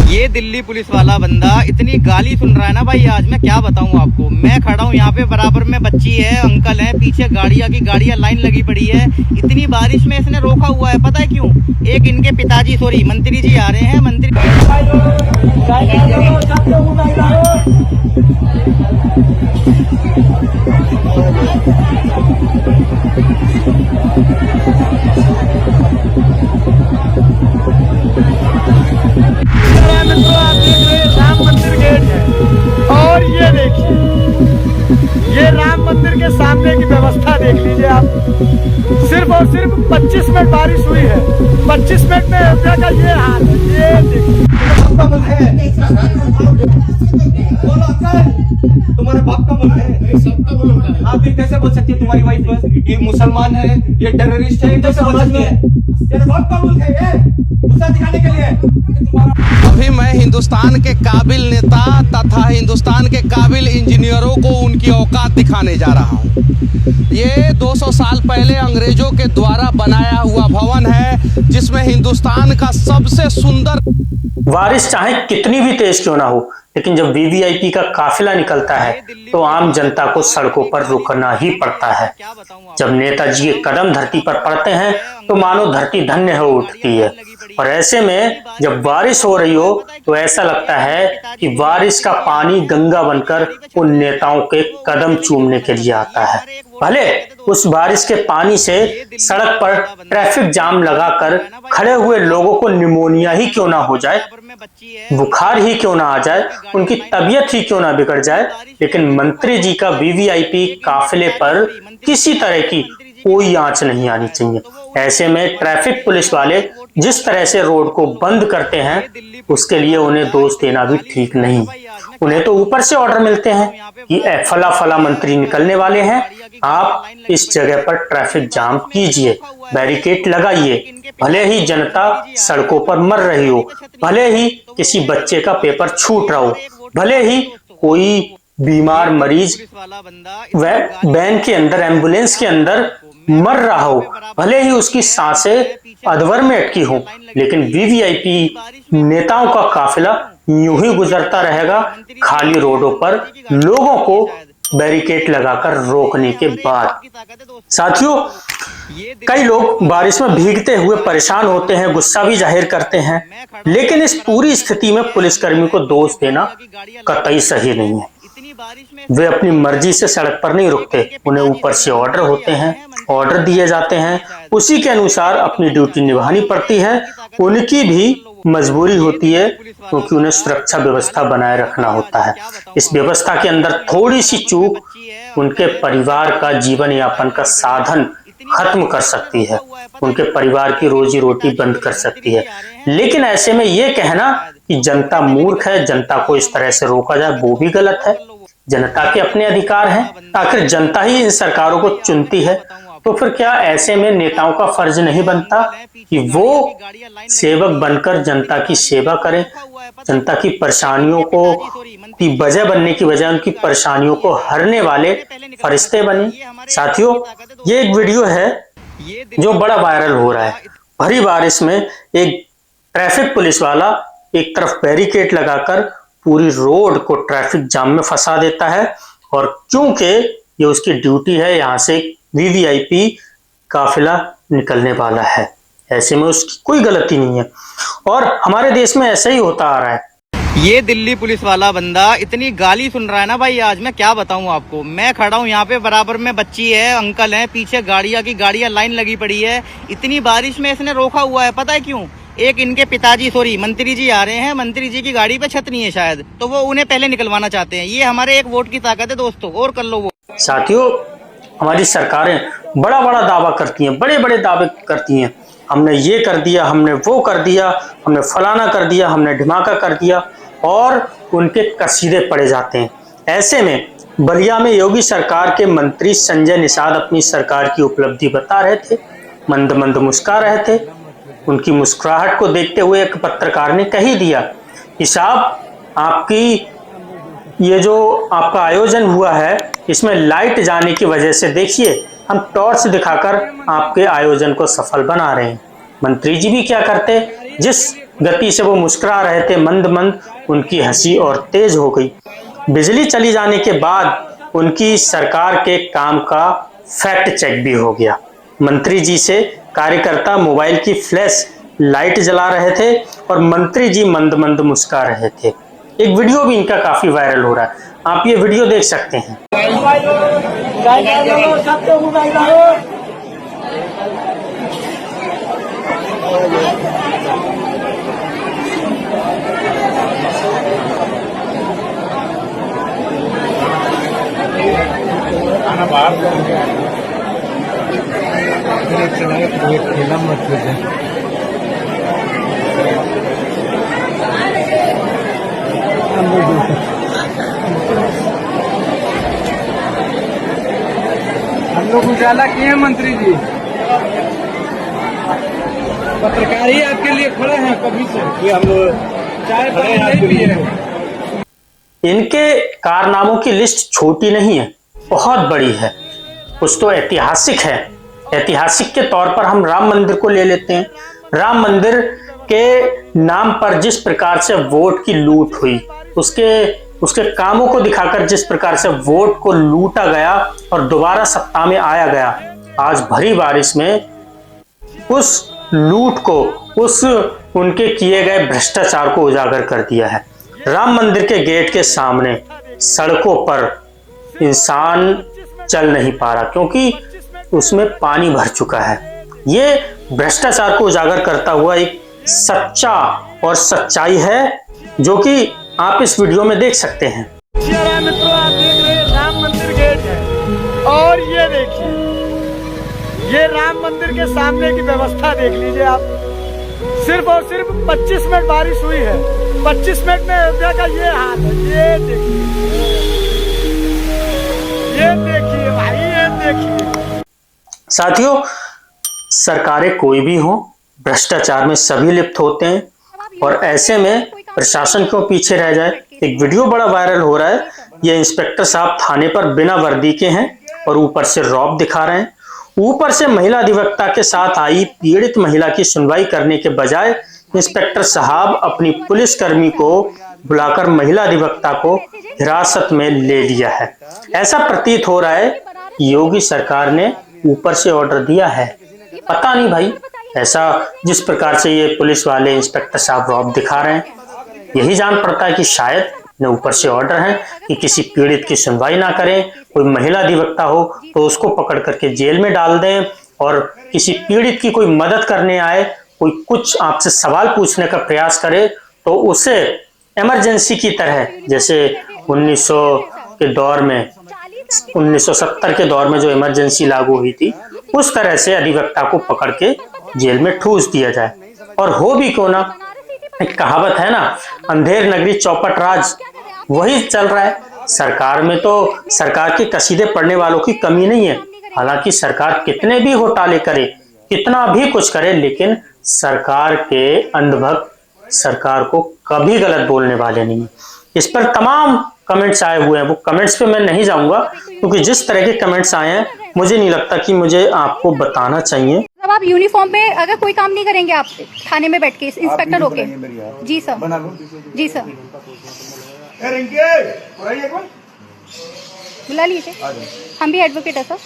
ये दिल्ली पुलिस वाला बंदा इतनी गाली सुन रहा है ना भाई, आज मैं क्या बताऊं आपको। मैं खड़ा हूं यहाँ पे, बराबर में बच्ची है, अंकल है, पीछे गाड़ियां की गाड़ियां लाइन लगी पड़ी है। इतनी बारिश में इसने रोका हुआ है, पता है क्यों? एक इनके पिताजी, सॉरी मंत्री जी आ रहे हैं। मंत्री आप देख रहे हैं राम मंदिर गेट है, और ये देखिए ये राम मंदिर के सामने की व्यवस्था देख लीजिए आप। सिर्फ और सिर्फ 25 मिनट बारिश हुई है, 25 मिनट में अयोध्या का ये हाल है। ये देखिए तुम्हारे बाप का मुल्क है, सबका मुल्क है। आप ये कैसे बोल सकती है तुम्हारी वाइफ ये मुसलमान है, ये टेररिस्ट है, कैसे बोल सकती है? तेरे बाप का मुल्क है ये, गुस्सा दिखाने के लिए। अभी मैं हिंदुस्तान के काबिल नेता तथा हिंदुस्तान के काबिल इंजीनियरों को उनकी औकात दिखाने जा रहा हूँ। ये 200 साल पहले अंग्रेजों के द्वारा बनाया हुआ भवन है, जिसमें हिंदुस्तान का सबसे सुंदर। बारिश चाहे कितनी भी तेज क्यों ना हो, लेकिन जब वीवीआईपी का काफिला निकलता है तो आम जनता को सड़कों पर रुकना ही पड़ता है। जब नेताजी के कदम धरती पर पड़ते हैं तो मानो धरती धन्य हो उठती है, और ऐसे में जब बारिश हो रही हो तो ऐसा लगता है कि बारिश का पानी गंगा बनकर उन नेताओं के कदम चूमने के लिए आता है। भले उस बारिश के पानी से सड़क पर ट्रैफिक जाम लगाकर खड़े हुए लोगों को निमोनिया ही क्यों ना हो जाए, बुखार ही क्यों ना आ जाए, उनकी तबीयत ही क्यों ना बिगड़ जाए, लेकिन मंत्री जी का वीवीआईपी काफिले पर किसी तरह की कोई आंच नहीं आनी चाहिए। ऐसे में ट्रैफिक पुलिस वाले जिस तरह से रोड को बंद करते हैं, उसके लिए उन्हें दोष देना भी ठीक नहीं। उन्हें तो ऊपर से ऑर्डर मिलते हैं कि फला फला मंत्री निकलने वाले हैं, आप इस जगह पर ट्रैफिक जाम कीजिए, बैरिकेड लगाइए। भले ही जनता सड़कों पर मर रही हो, भले ही किसी बच्चे का पेपर छूट रहा हो, भले ही कोई बीमार मरीज वैन के अंदर, एम्बुलेंस के अंदर मर रहा हो, भले ही उसकी सांसें अधवर में अटकी हो, लेकिन वीवीआईपी नेताओं का काफिला यूं ही गुजरता रहेगा खाली रोडों पर, लोगों को बैरिकेड लगाकर रोकने के बाद। साथियों, कई लोग बारिश में भीगते हुए परेशान होते हैं, गुस्सा भी जाहिर करते हैं, लेकिन इस पूरी स्थिति में पुलिसकर्मी को दोष देना कतई सही नहीं है। वे अपनी मर्जी से सड़क पर नहीं रुकते, उन्हें ऊपर से ऑर्डर होते हैं, ऑर्डर दिए जाते हैं, उसी के अनुसार अपनी ड्यूटी निभानी पड़ती है। उनकी भी मजबूरी होती है, क्योंकि उन्हें सुरक्षा व्यवस्था बनाए रखना होता है। इस व्यवस्था के अंदर थोड़ी सी चूक उनके परिवार का जीवन यापन का साधन खत्म कर सकती है, उनके परिवार की रोजी रोटी बंद कर सकती है। लेकिन ऐसे में ये कहना कि जनता मूर्ख है, जनता को इस तरह से रोका जाए, वो भी गलत है। जनता के अपने अधिकार हैं, आखिर जनता ही इन सरकारों को चुनती है, तो फिर क्या ऐसे में नेताओं का फर्ज नहीं बनता कि वो सेवक बनकर जनता की सेवा करें, जनता की परेशानियों को की वजह बनने की बजाय उनकी परेशानियों को हरने वाले फरिश्ते बने। साथियों, ये एक वीडियो है जो बड़ा वायरल हो रहा है। भरी बारिश में एक ट्रैफिक पुलिस वाला एक तरफ बैरिकेड लगाकर पूरी रोड को ट्रैफिक जाम में फंसा देता है, और क्योंकि ये उसकी ड्यूटी है, यहाँ से वीवीआईपी काफिला निकलने वाला है, ऐसे में उसकी कोई गलती नहीं है, और हमारे देश में ऐसा ही होता आ रहा है। ये दिल्ली पुलिस वाला बंदा इतनी गाली सुन रहा है ना भाई, आज मैं क्या बताऊं आपको। मैं खड़ा हूं यहाँ पे, बराबर में बच्ची है, अंकल है, पीछे गाड़ियां की गाड़ियां लाइन लगी पड़ी है। इतनी बारिश में इसने रोका हुआ है, पता है क्यों? एक इनके पिताजी, सॉरी मंत्री जी आ रहे हैं, मंत्री जी की गाड़ी पे छत नहीं है शायद, तो वो उन्हें पहले निकलवाना चाहते हैं। ये हमारे एक वोट की ताकत है दोस्तों, और कर लो वो। साथियों, हमारी सरकारें बड़ा बड़ा दावा करती हैं, बड़े बड़े दावे करती हैं, हमने ये कर दिया, हमने वो कर दिया, हमने फलाना कर दिया, हमने ढिमाका कर दिया, और उनके कसीदे पड़े जाते हैं। ऐसे में बलिया में योगी सरकार के मंत्री संजय निषाद अपनी सरकार की उपलब्धि बता रहे थे, मंद मंद मुस्कुरा रहे थे। उनकी मुस्कुराहट को देखते हुए एक पत्रकार ने कह ही दिया कि साहब, आपकी ये जो आपका आयोजन हुआ है, इसमें लाइट जाने की वजह से देखिए हम टॉर्च दिखाकर आपके आयोजन को सफल बना रहे हैं। मंत्री जी भी क्या करते, जिस गति से वो मुस्कुरा रहे थे, मंद मंद उनकी हंसी और तेज हो गई। बिजली चली जाने के बाद उनकी सरकार के काम का फैक्ट चेक भी हो गया। मंत्री जी से कार्यकर्ता मोबाइल की फ्लैश लाइट जला रहे थे और मंत्री जी मंद मंद मुस्कुरा रहे थे। एक वीडियो भी इनका काफी वायरल हो रहा है, आप ये वीडियो देख सकते हैं। हम लोग उजाला किए हैं मंत्री जी, पत्रकार ही आपके लिए खड़े हैं कभी से। ये हम लोग चाय पानी नहीं पिए हैं। इनके कारनामों की लिस्ट छोटी नहीं है, बहुत बड़ी है, कुछ तो ऐतिहासिक है। ऐतिहासिक के तौर पर हम राम मंदिर को ले लेते हैं। राम मंदिर के नाम पर जिस प्रकार से वोट की लूट हुई, उसके कामों को दिखाकर जिस प्रकार से वोट को लूटा गया और दोबारा सत्ता में आया गया, आज भरी बारिश में उस लूट को, उस उनके किए गए भ्रष्टाचार को उजागर कर दिया है। राम मंदिर के गेट के सामने सड़कों पर इंसान चल नहीं पा रहा क्योंकि उसमें पानी भर चुका है। ये भ्रष्टाचार को उजागर करता हुआ एक सच्चा और सच्चाई है जो कि आप इस वीडियो में देख सकते हैं। मित्रों, आप देख रहे हैं राम मंदिर गेट है और ये देखिए, ये राम मंदिर के सामने की व्यवस्था देख लीजिए आप। सिर्फ और सिर्फ 25 मिनट बारिश हुई है, 25 मिनट में अयोध्या का ये हाल है। ये देखिए भाई, ये देखिए। साथियों, सरकारें कोई भी हो, भ्रष्टाचार में सभी लिप्त होते हैं और ऐसे में प्रशासन क्यों पीछे रह जाए। एक वीडियो बड़ा वायरल हो रहा है, ये इंस्पेक्टर साहब थाने पर बिना वर्दी के हैं और ऊपर से रौब दिखा रहे हैं। ऊपर से महिला अधिवक्ता के साथ आई पीड़ित महिला की सुनवाई करने के बजाय इंस्पेक्टर साहब अपनी पुलिसकर्मी को बुलाकर महिला अधिवक्ता को हिरासत में ले लिया है। ऐसा प्रतीत हो रहा है कि योगी सरकार ने ऊपर से ऑर्डर दिया है। पता नहीं भाई, ऐसा जिस प्रकार से ये पुलिस वाले इंस्पेक्टर साहब रौब दिखा रहे हैं, यही जान पड़ता है कि शायद न ऊपर से ऑर्डर है कि किसी पीड़ित की सुनवाई ना करें। कोई महिला अधिवक्ता हो तो उसको पकड़ करके जेल में डाल दें और किसी पीड़ित की कोई मदद करने आए, कोई कुछ आपसे सवाल पूछने का प्रयास करे तो उसे इमरजेंसी की तरह, जैसे 1970 के दौर में जो इमरजेंसी लागू हुई थी, उस तरह से अधिवक्ता को पकड़ के जेल में ठूस दिया जाए। और हो भी क्यों ना, एक कहावत है ना, अंधेर नगरी चौपट राज, वही चल रहा है। सरकार में तो सरकार के कसीदे पढ़ने वालों की कमी नहीं है। हालांकि सरकार कितने भी घोटाले करे, कितना भी कुछ करे, लेकिन सरकार के अंधभक्त सरकार को कभी गलत बोलने वाले नहीं है। इस पर तमाम कमेंट्स आए हुए हैं, वो कमेंट्स पे मैं नहीं जाऊंगा क्योंकि जिस तरह के कमेंट्स आए हैं मुझे नहीं लगता कि मुझे आपको बताना चाहिए। जब आप यूनिफॉर्म में अगर कोई काम नहीं करेंगे, आप थाने में बैठ के इंस्पेक्टर होके। जी सर, जी सर, बुला लीजिए, हम भी एडवोकेट है सर।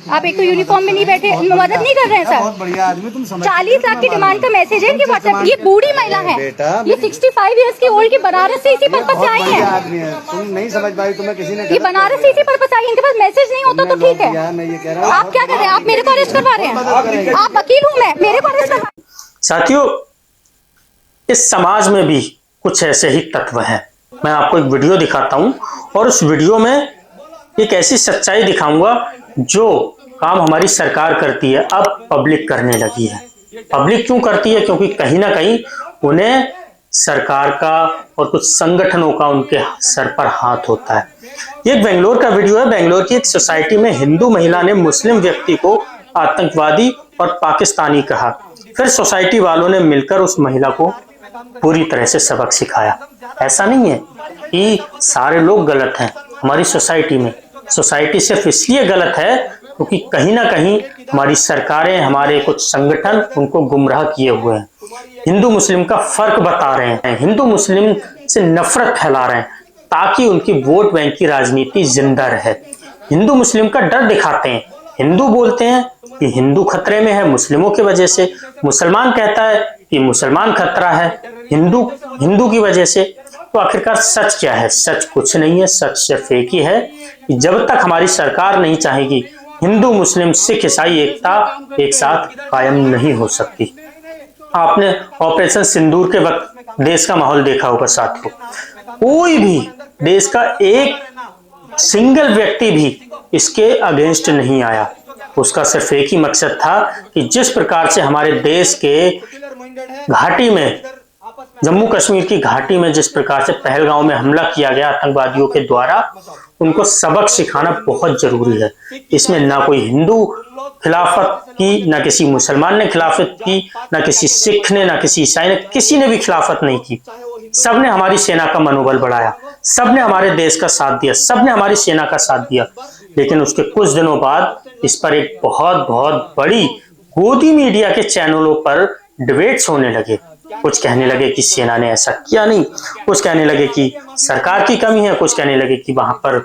आप एक तो यूनिफॉर्म में नहीं बैठे, मदद नहीं कर रहे हैं सर। बहुत बढ़िया आदमी, तुम समझ 40 लाख की डिमांड का मैसेज है इनके व्हाट्सएप। ये बूढ़ी महिला है, ये 65 इयर्स की ओल्ड की बनारस से इसी पर्पज से आई है। आदमी है, तुम नहीं समझ पाई, तुम्हें किसी ने ये बनारस से इसी पर्पज से आई, इनके पास मैसेज नहीं होता तो ठीक है। मैं ये कह रहा हूँ, आप क्या कर रहे हैं? आप मेरे को अरेस्ट करवा रहे हैं? आप वकील हूँ मैं, मेरे को अरेस्ट करवा। साथियों, इस समाज में भी कुछ ऐसे ही तत्व हैं। मैं आपको एक वीडियो दिखाता हूं और उस वीडियो में एक ऐसी सच्चाई दिखाऊंगा जो काम हमारी सरकार करती है अब पब्लिक करने लगी है। पब्लिक क्यों करती है? क्योंकि कहीं ना कहीं उन्हें सरकार का और कुछ संगठनों का उनके सर पर हाथ होता है। ये एक बेंगलोर का वीडियो है। बेंगलोर की एक सोसाइटी में हिंदू महिला ने मुस्लिम व्यक्ति को आतंकवादी और पाकिस्तानी कहा। फिर सोसाइटी वालों ने मिलकर उस महिला को पूरी तरह से सबक सिखाया। ऐसा नहीं है कि सारे लोग गलत हैं हमारी सोसाइटी में। सोसाइटी सिर्फ इसलिए गलत है क्योंकि कहीं ना कहीं हमारी सरकारें, हमारे कुछ संगठन उनको गुमराह किए हुए हैं। हिंदू मुस्लिम का फर्क बता रहे हैं, हिंदू मुस्लिम से नफरत फैला रहे हैं ताकि उनकी वोट बैंक की राजनीति जिंदा रहे। हिंदू मुस्लिम का डर दिखाते हैं। हिंदू बोलते हैं कि हिंदू खतरे में है मुस्लिमों की वजह से, मुसलमान कहता है कि मुसलमान खतरा है हिंदू की वजह से। तो आखिरकार सच क्या है? सच कुछ नहीं है। सच सिर्फ एक ही है कि जब तक हमारी सरकार नहीं चाहेगी, हिंदू मुस्लिम सिख ईसाई एकता एक साथ कायम नहीं हो सकती। आपने ऑपरेशन सिंदूर के वक्त देश का माहौल देखा होगा साथियों। कोई भी देश का एक सिंगल व्यक्ति भी इसके अगेंस्ट नहीं आया। उसका सिर्फ एक ही मकसद था कि जिस प्रकार से हमारे देश के घाटी में, जम्मू कश्मीर की घाटी में जिस प्रकार से पहलगांव में हमला किया गया आतंकवादियों के द्वारा, उनको सबक सिखाना बहुत जरूरी है। इसमें ना कोई हिंदू खिलाफत की, ना किसी मुसलमान ने खिलाफत की, ना किसी सिख ने, ना किसी ईसाई ने, किसी ने भी खिलाफत नहीं की। सबने हमारी सेना का मनोबल बढ़ाया, सबने हमारे देश का साथ दिया, सबने हमारी सेना का साथ दिया। लेकिन उसके कुछ दिनों बाद इस पर एक बहुत बड़ी गोदी मीडिया के चैनलों पर डिबेट्स होने लगे। कुछ कहने लगे कि सेना ने ऐसा किया नहीं, कुछ कहने लगे कि सरकार की कमी है, कुछ कहने लगे कि वहां पर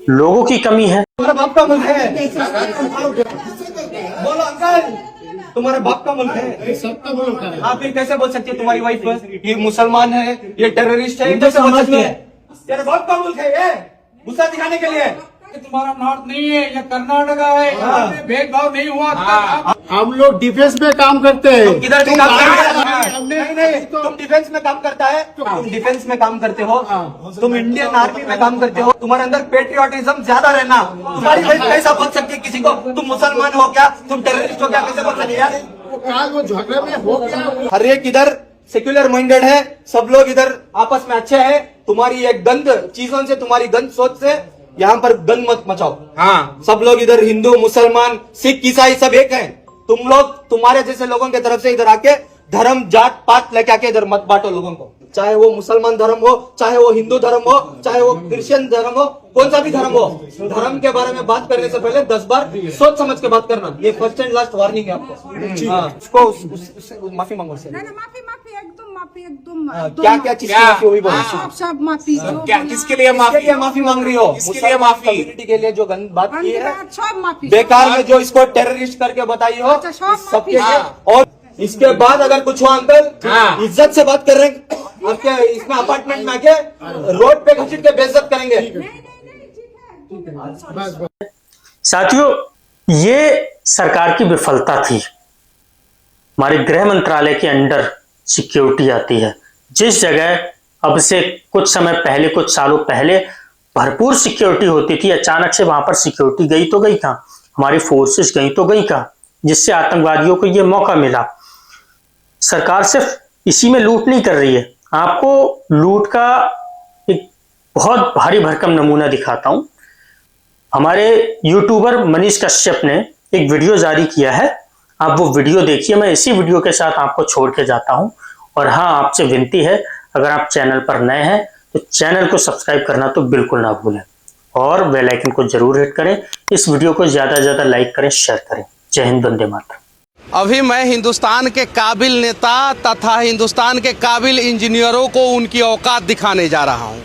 लोगों की कमी है। तुम्हारा बाप का मुल्क है, बोलो अंकल, तुम्हारे बाप का मुल्क है, सबका मुल्क है। आप फिर कैसे बोल सकते हैं तुम्हारी वाइफ पर ये मुसलमान है, ये टेररिस्ट है? कैसे बोल सकते हैं? तेरे बाप का मुल्क है ये, गुस्सा दिखाने के लिए। तुम्हारा नॉर्थ नहीं है, ये कर्नाटका है, यहाँ पे भेदभाव नहीं हुआ। हम लोग डिफेंस में काम करते हैं। तुम किधर भी काम करते हैं? नहीं, तुम डिफेंस में काम करता है, तुम डिफेंस में काम करते हो, तुम इंडियन आर्मी में काम करते हो, तुम्हारे अंदर पेट्रियोटिज्म ज्यादा रहना। तुम्हारी वाइफ कैसा बोल सकती है किसी को तुम मुसलमान हो क्या, तुम टेररिस्ट हो क्या? कैसे बोल सकती है? वो झगड़े में हो गया। हर एक इधर सेक्युलर माइंडेड है, सब लोग इधर आपस में अच्छे हैं। तुम्हारी एक गंद चीजों से, तुम्हारी गंद सोच से यहाँ पर गंद मत मचाओ। हाँ, सब लोग इधर हिंदू मुसलमान सिख ईसाई सब एक हैं। तुम लोग तुम्हारे जैसे लोगों की तरफ से इधर आके धर्म जात पात लेके आके इधर मत बांटो लोगों को। चाहे वो मुसलमान धर्म हो, चाहे वो हिंदू धर्म हो, चाहे वो क्रिश्चियन धर्म हो, कौन सा भी धर्म हो, धर्म के बारे में बात करने से पहले 10 बार सोच समझ के बात करना। ये फर्स्ट एंड लास्ट वार्निंग है आपको। हाँ, उसको माफी मांगो से। माफी एकदम क्या चीज माफी हुई बोलो? सब माफी। किसके लिए माफी मांग रही हो? मुस्लिम कम्युनिटी के लिए जो गंद बात की है, सब माफी। बेकार में जो इसको टेररिस्ट करके बताई हो, सबके लिए। और इसके बाद अगर कुछ हुआ अंकल, इज्जत से बात कर रहे हैं। आपके इसमें अपार्टमेंट में आके रोड पे घसीट के बेइज्जत करेंगे। साथियों, ये सरकार की विफलता थी। हमारे गृह मंत्रालय के अंडर सिक्योरिटी आती है। जिस जगह अब से कुछ समय पहले, कुछ सालों पहले भरपूर सिक्योरिटी होती थी, अचानक से वहां पर सिक्योरिटी गई तो गई कहां? हमारी फोर्सेस गई तो गई कहां? जिससे आतंकवादियों को यह मौका मिला। सरकार सिर्फ इसी में लूट नहीं कर रही है। आपको लूट का एक बहुत भारी भरकम नमूना दिखाता हूं। हमारे यूट्यूबर मनीष कश्यप ने एक वीडियो जारी किया है, आप वो वीडियो देखिए। मैं इसी वीडियो के साथ आपको छोड़ के जाता हूं। और हाँ, आपसे विनती है, अगर आप चैनल पर नए हैं तो चैनल को सब्सक्राइब करना तो बिल्कुल ना भूलें और बेल आइकन को जरूर हिट करें। इस वीडियो को ज्यादा से ज्यादा लाइक करें, शेयर करें। जय हिंद, वंदे मातरम। अभी मैं हिंदुस्तान के काबिल नेता तथा हिंदुस्तान के काबिल इंजीनियरों को उनकी औकात दिखाने जा रहा हूं।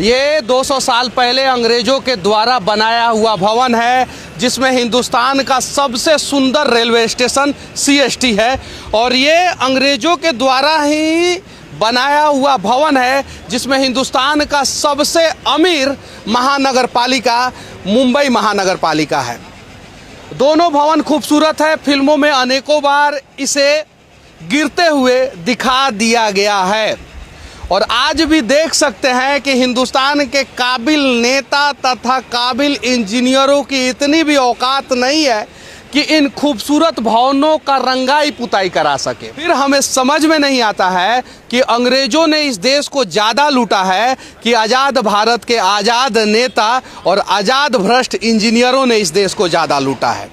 ये 200 साल पहले अंग्रेजों के द्वारा बनाया हुआ भवन है, जिसमें हिंदुस्तान का सबसे सुंदर रेलवे स्टेशन CST है। और ये अंग्रेजों के द्वारा ही बनाया हुआ भवन है, जिसमें हिंदुस्तान का सबसे अमीर महानगर पालिका मुंबई महानगर पालिका है। दोनों भवन खूबसूरत है। फिल्मों में अनेकों बार इसे गिरते हुए दिखा दिया गया है और आज भी देख सकते हैं कि हिंदुस्तान के काबिल नेता तथा काबिल इंजीनियरों की इतनी भी औकात नहीं है कि इन खूबसूरत भवनों का रंगाई पुताई करा सके। फिर हमें समझ में नहीं आता है कि अंग्रेजों ने इस देश को ज़्यादा लूटा है कि आज़ाद भारत के आज़ाद नेता और आज़ाद भ्रष्ट इंजीनियरों ने इस देश को ज़्यादा लूटा है।